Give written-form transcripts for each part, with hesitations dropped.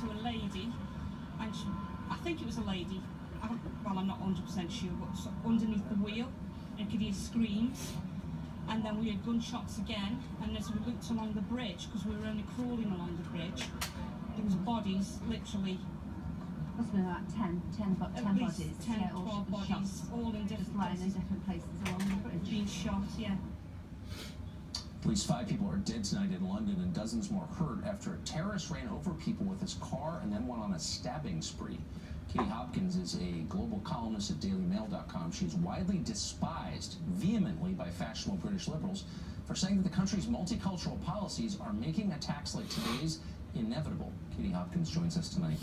to a lady, and I think it was a lady, well, I'm not 100% sure, but underneath the wheel, and could hear screams. And then we heard gunshots again, and as we looked along the bridge, because we were only crawling along the bridge, there was bodies, literally. Must have been about 10 bodies. 10, 12 bodies, all in different places. In different places along the bridge. Being shot, yeah. At least 5 people are dead tonight in London and dozens more hurt after a terrorist ran over people with his car and then went on a stabbing spree. Katie Hopkins is a global columnist at dailymail.com. She's widely despised vehemently by fashionable British liberals for saying that the country's multicultural policies are making attacks like today's inevitable. Katie Hopkins joins us tonight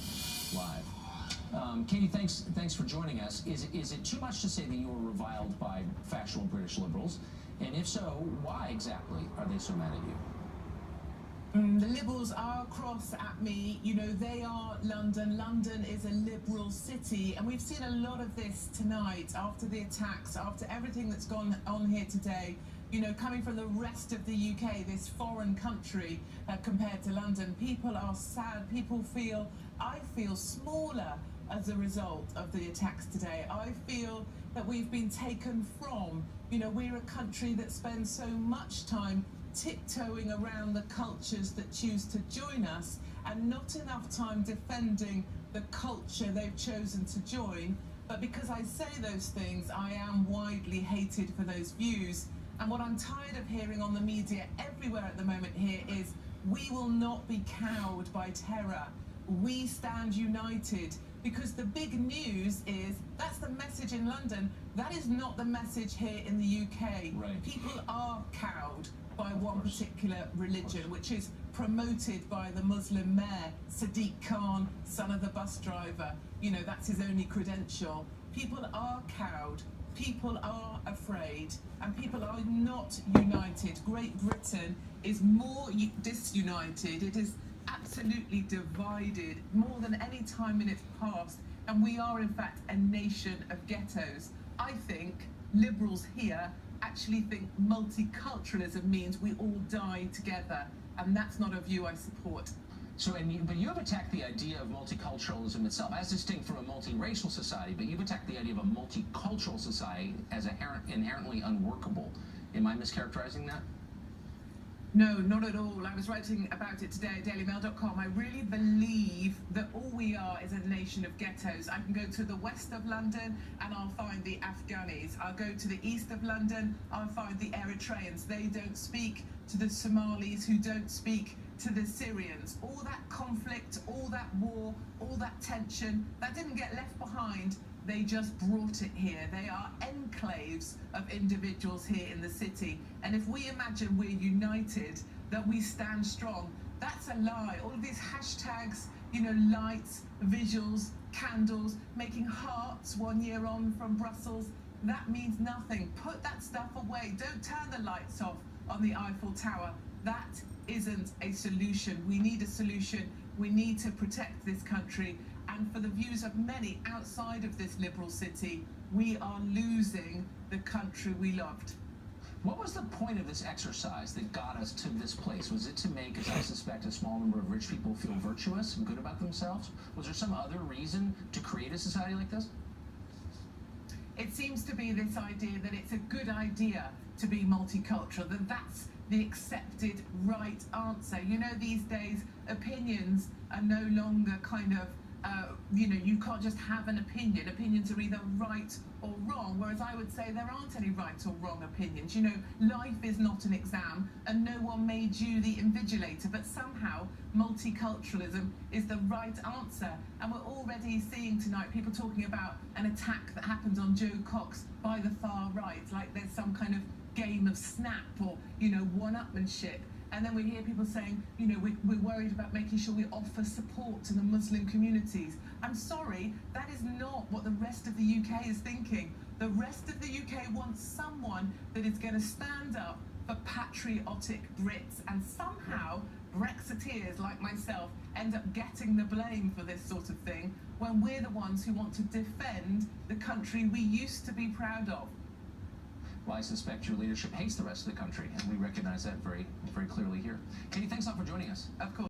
live. Katie, thanks for joining us. Is it too much to say that you were reviled by fashionable British liberals? And if so, why exactly are they so mad at you? The Liberals are cross at me. You know, they are London. London is a liberal city, and we've seen a lot of this tonight after the attacks, after everything that's gone on here today. You know, coming from the rest of the UK, this foreign country, compared to London, people are sad. People I feel smaller as a result of the attacks today. I feel that we've been taken from. You know, we're a country that spends so much time tiptoeing around the cultures that choose to join us and not enough time defending the culture they've chosen to join. But because I say those things, I am widely hated for those views. And what I'm tired of hearing on the media everywhere at the moment here is, we will not be cowed by terror. We stand united. Because the big news is, that's the message in London. That is not the message here in the UK. Right. People are cowed by one particular religion, which is promoted by the Muslim mayor, Sadiq Khan, son of the bus driver. You know, that's his only credential. People are cowed. People are afraid, and people are not united. Great Britain is more disunited. It is absolutely divided more than any time in its past, and we are in fact a nation of ghettos. I think liberals here actually think multiculturalism means we all die together, and that's not a view I support. So, but you have attacked the idea of multiculturalism itself, as distinct from a multiracial society, but you've attacked the idea of a multicultural society as inherently unworkable. Am I mischaracterizing that? No, not at all. I was writing about it today at dailymail.com. I really believe that all we are is a nation of ghettos. I can go to the west of London and I'll find the Afghanis. I'll go to the east of London, I'll find the Eritreans. They don't speak to the Somalis, who don't speak to the Syrians. All that conflict, all that war, all that tension, that didn't get left behind. They just brought it here. They are enclaves of individuals here in the city. And if we imagine we're united, that we stand strong, that's a lie. All of these hashtags, you know, lights, visuals, candles, making hearts 1 year on from Brussels, that means nothing. Put that stuff away. Don't turn the lights off on the Eiffel Tower. That isn't a solution. We need a solution. We need to protect this country. And for the views of many outside of this liberal city, we are losing the country we loved. What was the point of this exercise that got us to this place? Was it to make, as I suspect, a small number of rich people feel virtuous and good about themselves? Was there some other reason to create a society like this? It seems to be this idea that it's a good idea to be multicultural, that that's the accepted right answer. You know, these days, opinions are no longer kind of you know, you can't just have an opinion. Opinions are either right or wrong, whereas I would say there aren't any right or wrong opinions. You know, life is not an exam, and no one made you the invigilator, but somehow multiculturalism is the right answer. And we're already seeing tonight people talking about an attack that happened on Joe Cox by the far right, like there's some kind of game of snap or, you know, one-upmanship. And then we hear people saying, you know, we're worried about making sure we offer support to the Muslim communities. I'm sorry, that is not what the rest of the UK is thinking. The rest of the UK wants someone that is going to stand up for patriotic Brits, and somehow Brexiteers like myself end up getting the blame for this sort of thing when we're the ones who want to defend the country we used to be proud of. Well, I suspect your leadership hates the rest of the country, and we recognize that very, very clearly here. Katie, thanks a lot for joining us. Of course.